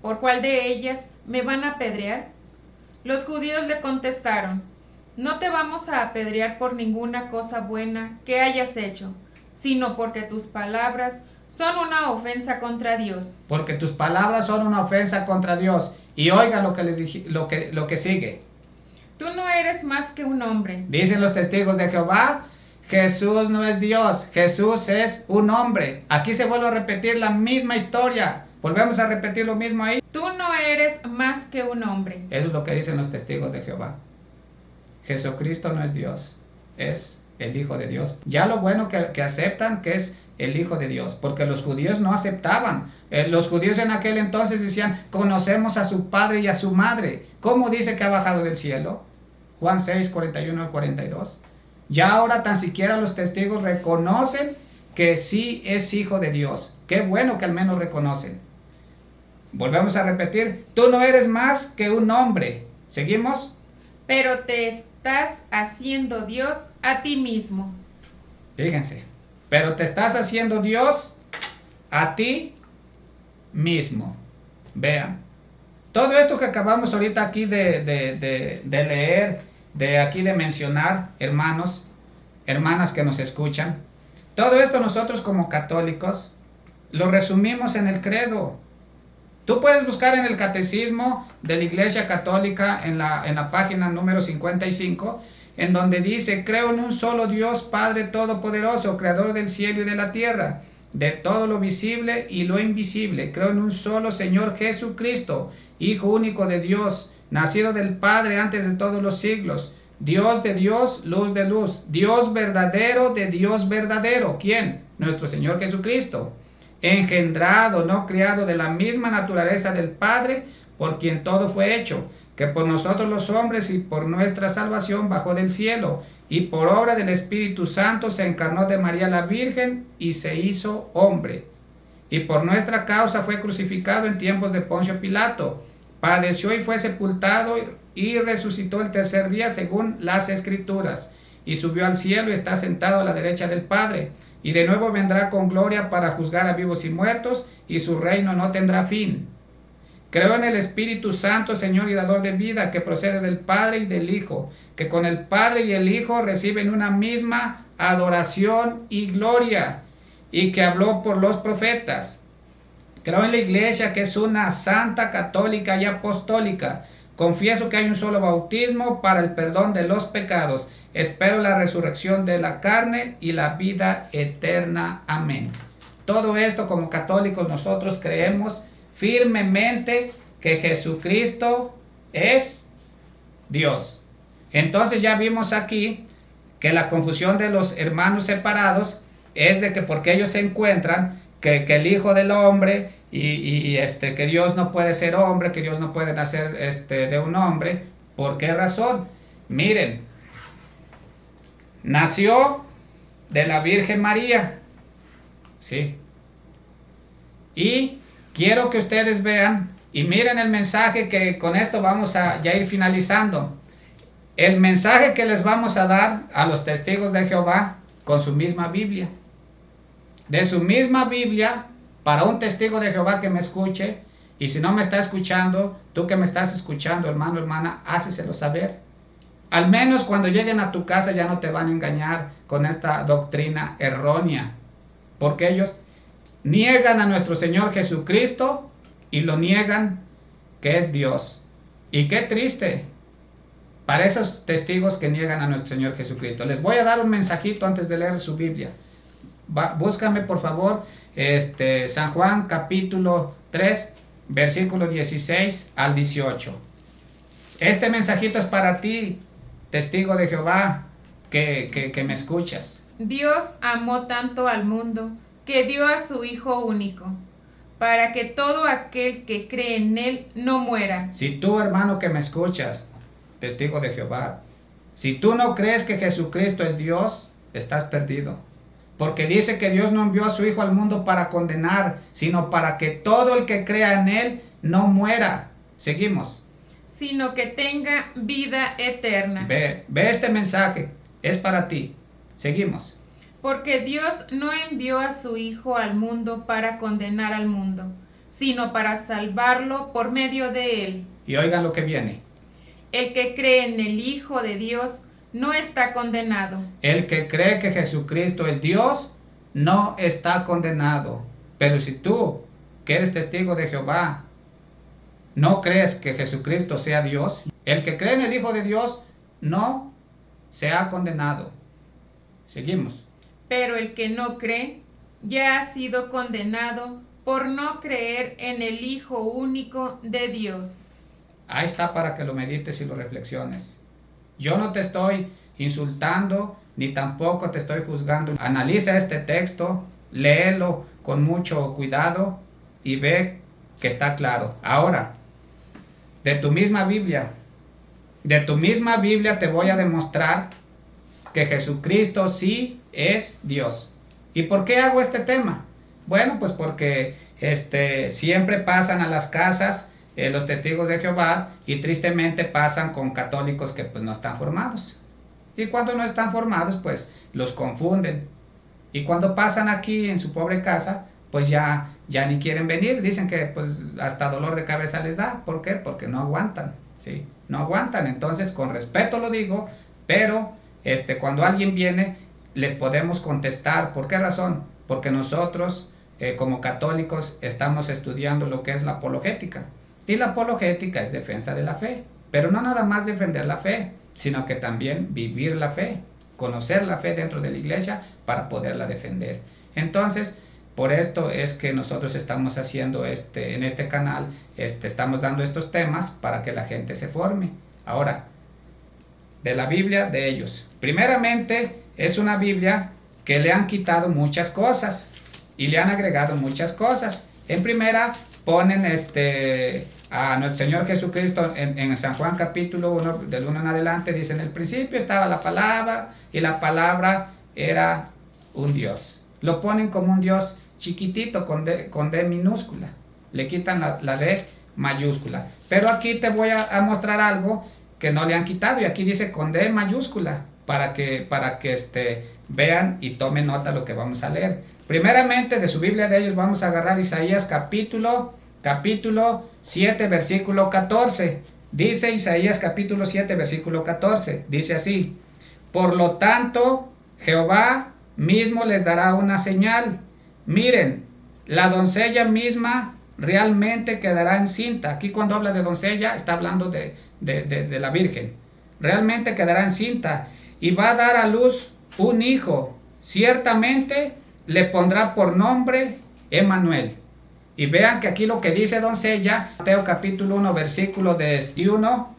¿Por cuál de ellas me van a apedrear? Los judíos le contestaron: no te vamos a apedrear por ninguna cosa buena que hayas hecho, sino porque tus palabras son una ofensa contra Dios. Porque tus palabras son una ofensa contra Dios. Y oiga lo que les dije, lo que sigue. Tú no eres más que un hombre. Dicen los testigos de Jehová, Jesús no es Dios, Jesús es un hombre. Aquí se vuelve a repetir la misma historia. Volvemos a repetir lo mismo ahí. Tú no eres más que un hombre. Eso es lo que dicen los testigos de Jehová. Jesucristo no es Dios, es el Hijo de Dios. Ya lo bueno que aceptan que es el Hijo de Dios, porque los judíos no aceptaban. Los judíos en aquel entonces decían, conocemos a su padre y a su madre. ¿Cómo dice que ha bajado del cielo? Juan 6, 41 al 42. Ya ahora tan siquiera los testigos reconocen que sí es Hijo de Dios. Qué bueno que al menos reconocen. Volvemos a repetir, tú no eres más que un hombre. ¿Seguimos? Pero te estás haciendo Dios a ti mismo. Fíjense, pero te estás haciendo Dios a ti mismo. Vean, todo esto que acabamos ahorita aquí de leer, de mencionar, hermanos, hermanas que nos escuchan, todo esto nosotros como católicos lo resumimos en el credo. Tú puedes buscar en el Catecismo de la Iglesia Católica en la página número 55, en donde dice, creo en un solo Dios, Padre Todopoderoso, Creador del cielo y de la tierra, de todo lo visible y lo invisible. Creo en un solo Señor Jesucristo, Hijo único de Dios, nacido del Padre antes de todos los siglos, Dios de Dios, luz de luz, Dios verdadero de Dios verdadero. ¿Quién? Nuestro Señor Jesucristo. Engendrado, no criado, de la misma naturaleza del Padre, por quien todo fue hecho, que por nosotros los hombres y por nuestra salvación bajó del cielo, y por obra del Espíritu Santo se encarnó de María la Virgen y se hizo hombre. Y por nuestra causa fue crucificado en tiempos de Poncio Pilato, padeció y fue sepultado y resucitó el tercer día según las Escrituras, y subió al cielo y está sentado a la derecha del Padre. Y de nuevo vendrá con gloria para juzgar a vivos y muertos, y su reino no tendrá fin. Creo en el Espíritu Santo, Señor y dador de vida, que procede del Padre y del Hijo, que con el Padre y el Hijo reciben una misma adoración y gloria, y que habló por los profetas. Creo en la Iglesia, que es una santa, católica y apostólica. Confieso que hay un solo bautismo para el perdón de los pecados. Espero la resurrección de la carne y la vida eterna. Amén. Todo esto como católicos nosotros creemos firmemente que Jesucristo es Dios. Entonces ya vimos aquí que la confusión de los hermanos separados es de que porque ellos se encuentran que el Hijo del Hombre que Dios no puede ser hombre, que Dios no puede nacer de un hombre. ¿Por qué razón? Miren, nació de la Virgen María, ¿sí? Y quiero que ustedes vean y miren el mensaje, que con esto vamos a ya ir finalizando. El mensaje que les vamos a dar a los testigos de Jehová con su misma Biblia. De su misma Biblia, para un testigo de Jehová que me escuche, y si no me está escuchando, tú que me estás escuchando, hermano, hermana, háceselo saber. Al menos cuando lleguen a tu casa ya no te van a engañar con esta doctrina errónea, porque ellos niegan a nuestro Señor Jesucristo y lo niegan que es Dios. Y qué triste para esos testigos que niegan a nuestro Señor Jesucristo. Les voy a dar un mensajito antes de leer su Biblia. Búscame por favor San Juan capítulo 3 versículo 16 al 18. Este mensajito es para ti, testigo de Jehová, que me escuchas. Dios amó tanto al mundo que dio a su Hijo único, para que todo aquel que cree en Él no muera. Si tú, hermano que me escuchas, testigo de Jehová, si tú no crees que Jesucristo es Dios, estás perdido. Porque dice que Dios no envió a su Hijo al mundo para condenar, sino para que todo el que crea en Él no muera. Seguimos. Sino que tenga vida eterna. Ve este mensaje. es para ti. Seguimos. Porque Dios no envió a su Hijo al mundo para condenar al mundo, sino para salvarlo por medio de él. Y oigan lo que viene. El que cree en el Hijo de Dios no está condenado. El que cree que Jesucristo es Dios, no está condenado. Pero si tú, que eres testigo de Jehová, no crees que Jesucristo sea Dios, el que cree en el Hijo de Dios no se ha condenado. Seguimos. Pero el que no cree ya ha sido condenado por no creer en el Hijo único de Dios. Ahí está para que lo medites y lo reflexiones. Yo no te estoy insultando ni tampoco te estoy juzgando. Analiza este texto, léelo con mucho cuidado y ve que está claro. Ahora, de tu misma Biblia te voy a demostrar que Jesucristo sí es Dios. ¿Y por qué hago este tema? Bueno, pues porque siempre pasan a las casas los testigos de Jehová y tristemente pasan con católicos que pues no están formados. Y cuando no están formados, pues los confunden. Y cuando pasan aquí en su pobre casa, pues ya ni quieren venir. Dicen que pues hasta dolor de cabeza les da. ¿Por qué? Porque no aguantan, ¿sí? No aguantan. Entonces, con respeto lo digo, pero cuando alguien viene, les podemos contestar. ¿Por qué razón? Porque nosotros, como católicos, estamos estudiando lo que es la apologética. Y la apologética es defensa de la fe. Pero no nada más defender la fe, sino que también vivir la fe, conocer la fe dentro de la iglesia para poderla defender. Entonces, por esto es que nosotros estamos haciendo en este canal, estamos dando estos temas para que la gente se forme. Ahora, de la Biblia de ellos. Primeramente, es una Biblia que le han quitado muchas cosas y le han agregado muchas cosas. En primera, ponen a nuestro Señor Jesucristo en San Juan capítulo 1, del 1 en adelante, dice: en el principio estaba la palabra y la palabra era un Dios. Lo ponen como un Dios chiquitito con D minúscula, le quitan la D mayúscula. Pero aquí te voy a mostrar algo que no le han quitado, y aquí dice con D mayúscula para que vean y tomen nota de lo que vamos a leer. Primeramente, de su Biblia de ellos vamos a agarrar Isaías capítulo 7, versículo 14. Dice Isaías capítulo 7, versículo 14. Dice así: por lo tanto, Jehová mismo les dará una señal. Miren, la doncella misma realmente quedará encinta. Aquí cuando habla de doncella, está hablando de la Virgen. Realmente quedará encinta y va a dar a luz un hijo. Ciertamente le pondrá por nombre Emmanuel. Y vean que aquí lo que dice doncella, Mateo capítulo 1, versículo de 1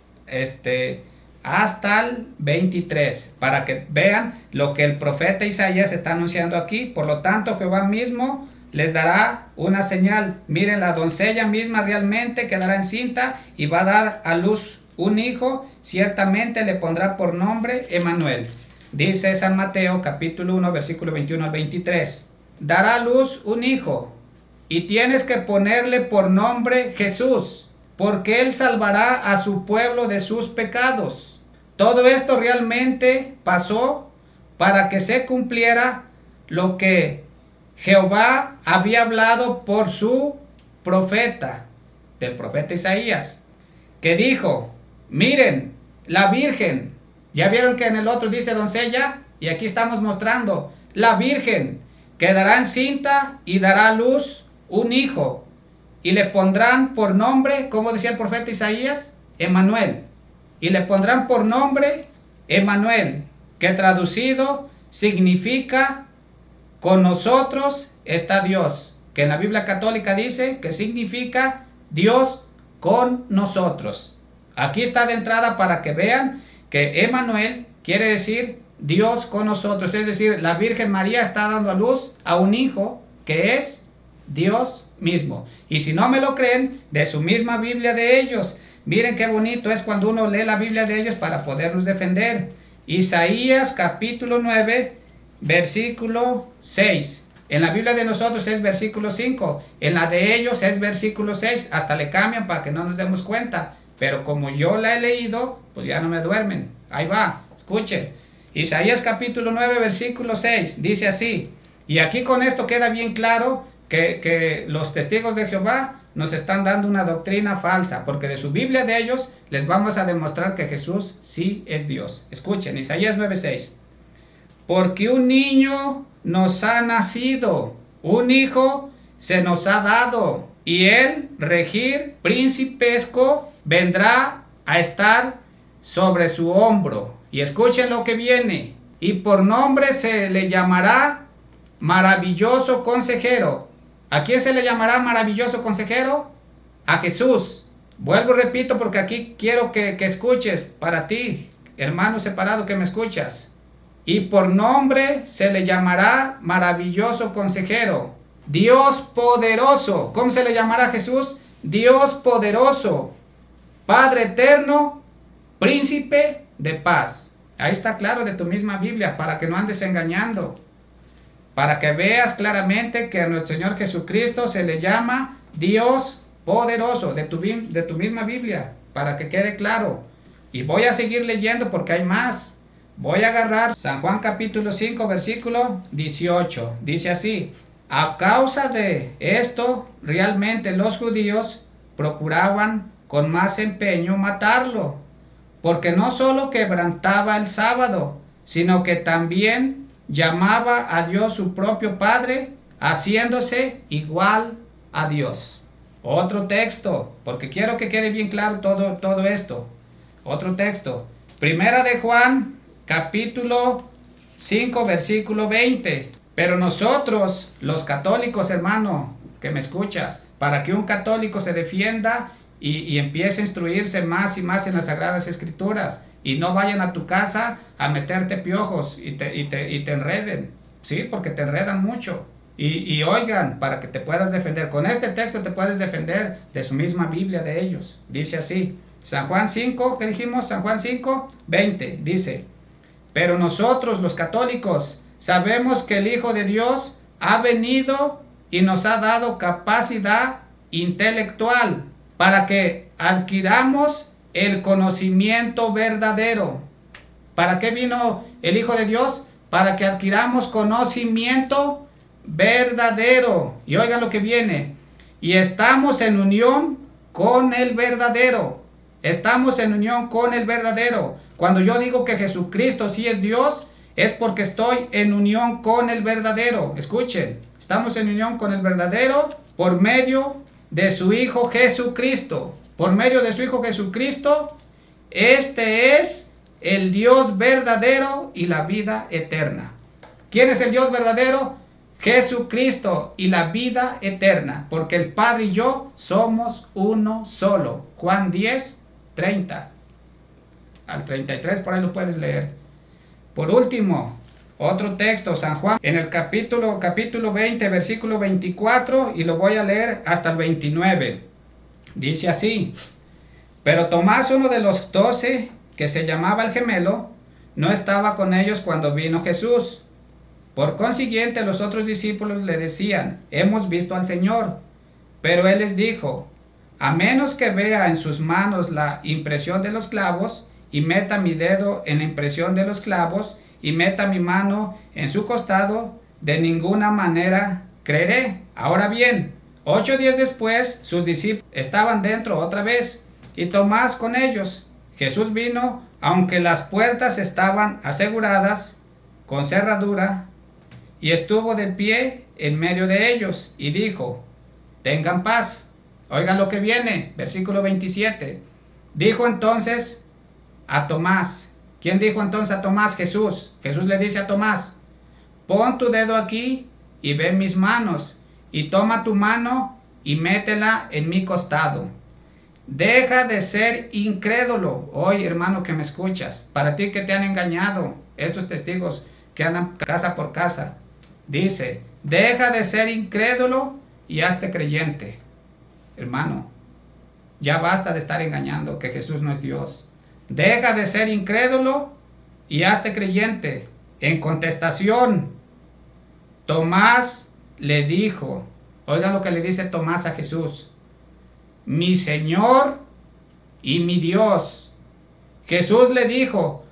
hasta el 23, para que vean lo que el profeta Isaías está anunciando aquí. Por lo tanto, Jehová mismo les dará una señal. Miren, la doncella misma realmente quedará encinta y va a dar a luz un hijo. Ciertamente le pondrá por nombre Emmanuel. Dice San Mateo capítulo 1, versículo 21 al 23. Dará a luz un hijo y tienes que ponerle por nombre Jesús, porque él salvará a su pueblo de sus pecados. Todo esto realmente pasó para que se cumpliera lo que Jehová había hablado por su profeta, del profeta Isaías, que dijo: miren, la Virgen, ya vieron que en el otro dice doncella, y aquí estamos mostrando, la Virgen quedará encinta y dará a luz un hijo, y le pondrán por nombre, como decía el profeta Isaías, Emmanuel. Y le pondrán por nombre Emmanuel, que traducido significa con nosotros está Dios, que en la Biblia católica dice que significa Dios con nosotros. Aquí está de entrada para que vean que Emmanuel quiere decir Dios con nosotros, es decir, la Virgen María está dando a luz a un hijo que es Dios mismo. Y si no me lo creen, de su misma Biblia de ellos, miren qué bonito es cuando uno lee la Biblia de ellos para poderlos defender. Isaías capítulo 9, versículo 6. En la Biblia de nosotros es versículo 5. En la de ellos es versículo 6. Hasta le cambian para que no nos demos cuenta. Pero como yo la he leído, pues ya no me duermen. Ahí va, escuchen. Isaías capítulo 9, versículo 6, dice así. Y aquí con esto queda bien claro que los testigos de Jehová nos están dando una doctrina falsa, porque de su Biblia de ellos les vamos a demostrar que Jesús sí es Dios. Escuchen, Isaías 9:6. Porque un niño nos ha nacido, un hijo se nos ha dado, y el regir principesco vendrá a estar sobre su hombro. Y escuchen lo que viene. Y por nombre se le llamará maravilloso consejero. ¿A quién se le llamará maravilloso consejero? A Jesús. Vuelvo y repito porque aquí quiero que escuches, para ti, hermano separado que me escuchas. Y por nombre se le llamará maravilloso consejero, Dios poderoso. ¿Cómo se le llamará a Jesús? Dios poderoso, Padre eterno, príncipe de paz. Ahí está claro de tu misma Biblia, para que no andes engañando. Para que veas claramente que a nuestro Señor Jesucristo se le llama Dios poderoso, de tu misma Biblia, para que quede claro. Y voy a seguir leyendo porque hay más. Voy a agarrar San Juan capítulo 5, versículo 18. Dice así: a causa de esto, realmente los judíos procuraban con más empeño matarlo, porque no solo quebrantaba el sábado, sino que también llamaba a Dios su propio Padre, haciéndose igual a Dios. Otro texto, porque quiero que quede bien claro todo esto. Otro texto, Primera de Juan, capítulo 5, versículo 20. Pero nosotros, los católicos, hermano, que me escuchas, para que un católico se defienda y empiece a instruirse más y más en las Sagradas Escrituras, y no vayan a tu casa a meterte piojos y te enreden, ¿sí? Porque te enredan mucho. Y oigan, para que te puedas defender. Con este texto te puedes defender de su misma Biblia de ellos. Dice así, San Juan 5, ¿qué dijimos? San Juan 5, 20, dice: pero nosotros, los católicos, sabemos que el Hijo de Dios ha venido y nos ha dado capacidad intelectual para que adquiramos el conocimiento verdadero. ¿Para qué vino el Hijo de Dios? Para que adquiramos conocimiento verdadero. Y oigan lo que viene. Y estamos en unión con el verdadero. Estamos en unión con el verdadero. Cuando yo digo que Jesucristo sí es Dios, es porque estoy en unión con el verdadero. Escuchen, estamos en unión con el verdadero por medio de su Hijo Jesucristo. Por medio de su Hijo Jesucristo, este es el Dios verdadero y la vida eterna. ¿Quién es el Dios verdadero? Jesucristo y la vida eterna, porque el Padre y yo somos uno solo. Juan 10, 30 al 33, por ahí lo puedes leer. Por último, otro texto, San Juan, en el capítulo 20, versículo 24, y lo voy a leer hasta el 29. Dice así: pero Tomás, uno de los 12, que se llamaba el gemelo, no estaba con ellos cuando vino Jesús. Por consiguiente, los otros discípulos le decían: hemos visto al Señor. Pero él les dijo: a menos que vea en sus manos la impresión de los clavos, y meta mi dedo en la impresión de los clavos, y meta mi mano en su costado, de ninguna manera creeré. Ahora bien, 8 días después, sus discípulos estaban dentro otra vez, y Tomás con ellos. Jesús vino, aunque las puertas estaban aseguradas con cerradura, y estuvo de pie en medio de ellos, y dijo: tengan paz. Oigan lo que viene, versículo 27. Dijo entonces a Tomás. ¿Quién dijo entonces a Tomás? Jesús. Jesús le dice a Tomás: pon tu dedo aquí y ve mis manos, y toma tu mano y métela en mi costado. Deja de ser incrédulo. Hoy, hermano que me escuchas, para ti que te han engañado, estos testigos que andan casa por casa, dice: deja de ser incrédulo y hazte creyente. Hermano, ya basta de estar engañando que Jesús no es Dios. Deja de ser incrédulo y hazte creyente. En contestación, Tomás le dijo, oigan lo que le dice Tomás a Jesús: mi Señor y mi Dios. Jesús le dijo: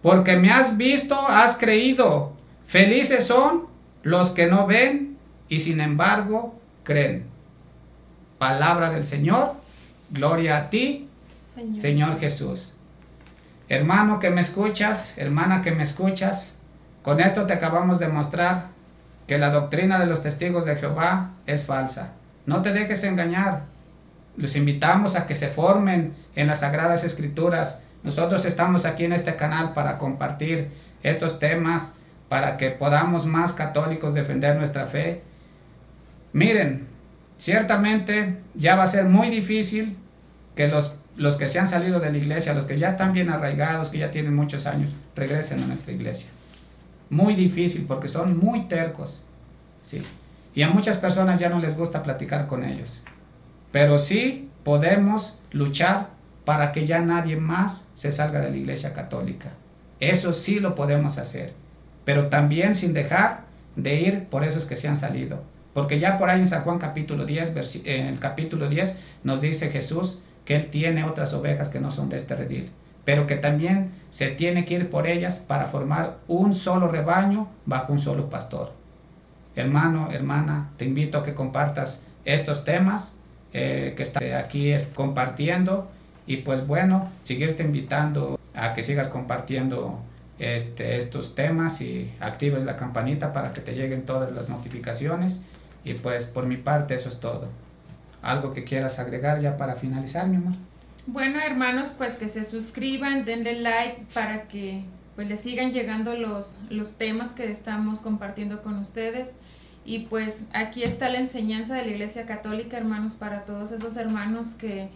Porque me has visto, has creído. Felices son los que no ven y sin embargo creen. Palabra del Señor. Gloria a ti, Señor Jesús. Hermano que me escuchas, hermana que me escuchas, con esto te acabamos de mostrar que la doctrina de los testigos de Jehová es falsa. No te dejes engañar. Los invitamos a que se formen en las Sagradas Escrituras. Nosotros estamos aquí en este canal para compartir estos temas, para que podamos más católicos defender nuestra fe. Miren, ciertamente ya va a ser muy difícil que los que se han salido de la iglesia, los que ya están bien arraigados, que ya tienen muchos años, regresen a nuestra iglesia. Muy difícil porque son muy tercos, ¿sí? Y a muchas personas ya no les gusta platicar con ellos. Pero sí podemos luchar para que ya nadie más se salga de la iglesia católica. Eso sí lo podemos hacer. Pero también sin dejar de ir por esos que se han salido. Porque ya por ahí en San Juan capítulo 10, en el capítulo 10 nos dice Jesús que Él tiene otras ovejas que no son de este redil, pero que también se tiene que ir por ellas para formar un solo rebaño bajo un solo pastor. Hermano, hermana, te invito a que compartas estos temas que está aquí compartiendo, y pues bueno, seguirte invitando a que sigas compartiendo estos temas y actives la campanita para que te lleguen todas las notificaciones. Y pues por mi parte eso es todo. ¿Algo que quieras agregar ya para finalizar, mi amor? Bueno, hermanos, pues que se suscriban, denle like para que pues les sigan llegando los temas que estamos compartiendo con ustedes. Y pues aquí está la enseñanza de la Iglesia Católica, hermanos, para todos esos hermanos que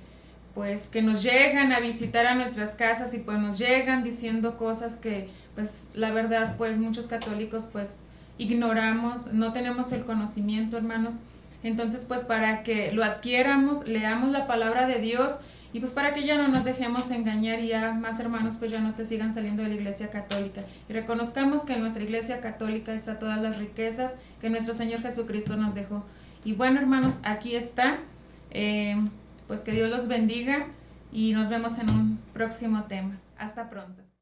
pues que nos llegan a visitar a nuestras casas y pues nos llegan diciendo cosas que pues la verdad pues muchos católicos pues ignoramos, no tenemos el conocimiento, hermanos. Entonces pues para que lo adquieramos, leamos la palabra de Dios y pues para que ya no nos dejemos engañar y ya más hermanos pues ya no se sigan saliendo de la Iglesia Católica. Y reconozcamos que en nuestra Iglesia Católica está todas las riquezas que nuestro Señor Jesucristo nos dejó. Y bueno, hermanos, aquí está. Pues que Dios los bendiga y nos vemos en un próximo tema. Hasta pronto.